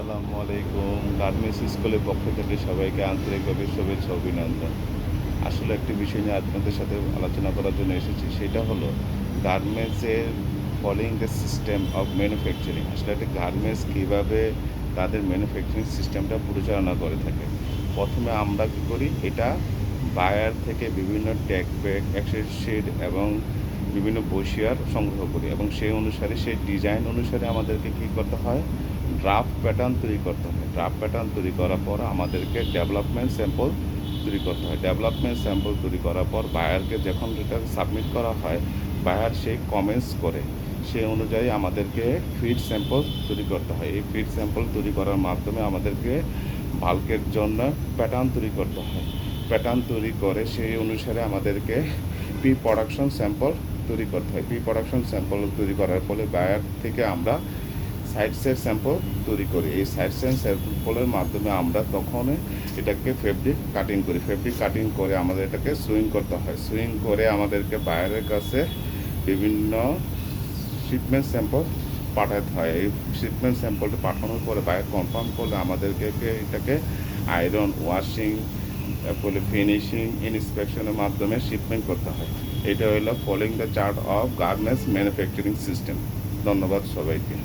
আসসালামু আলাইকুম। গার্মেন্টস স্কুলের পক্ষ থেকে সবাইকে আন্তরিকভাবে শুভেচ্ছা অভিনন্দন। আসলে একটি বিষয় নিয়ে আপনাদের সাথে আলোচনা করার জন্য এসেছি। সেটা হলো গার্মেন্টসের following the system of manufacturing. আসলে একটি গার্মেন্টস কীভাবে তাদের ম্যানুফ্যাকচারিং সিস্টেমটা পরিচালনা করে থাকে। প্রথমে আমরা কী করি? এটা বায়ার থেকে বিভিন্ন ট্যাগ ব্যাগ, অ্যাক্সেসরিজ এবং বিভিন্ন বসিয়ার সংগ্রহ করি এবং সেই অনুসারে সেই ডিজাইন অনুসারে আমাদেরকে কী করতে হয়? ড্রাফট প্যাটার্ন তৈরি করতে হয়। ড্রাফট প্যাটার্ন তৈরি করার পর আমাদেরকে ডেভেলপমেন্ট স্যাম্পল তৈরি করতে হয়। ডেভেলপমেন্ট স্যাম্পল তৈরি করার পর বায়ারকে যখন এটা সাবমিট করা হয়, বায়ার সেই কমেন্টস করে। সেই অনুযায়ী আমাদেরকে ফিড স্যাম্পল তৈরি করতে হয়। এই ফিড স্যাম্পল তৈরি করার মাধ্যমে আমাদেরকে বাল্কের জন্য প্যাটার্ন তৈরি করতে হয়। প্যাটার্ন তৈরি করে সেই অনুসারে আমাদেরকে প্রি প্রোডাকশন স্যাম্পল তৈরি করতে হয়। প্রি প্রোডাকশন স্যাম্পল তৈরি করার ফলে বায়ার থেকে আমরা সাইড সেট স্যাম্পল তৈরি করি। এই সাইড সেট স্যাম্পলের মাধ্যমে আমরা তখন এটাকে ফেব্রিক কাটিং করি। ফেব্রিক কাটিং করে আমাদের এটাকে সুইং করতে হয়। সুইং করে আমাদেরকে বায়ারের কাছে বিভিন্ন শিপমেন্ট স্যাম্পল পাঠাতে হয়। এই শিপমেন্ট স্যাম্পলটা পাঠানোর পরে বায়ার কনফার্ম করলে আমাদেরকে এটাকে আয়রন, ওয়াশিং, তারপরে ফিনিশিং, ইন্সপেকশনের মাধ্যমে শিপমেন্ট করতে হয়। এটা হলো following the chart of garments manufacturing system. ধন্যবাদ সবাইকে।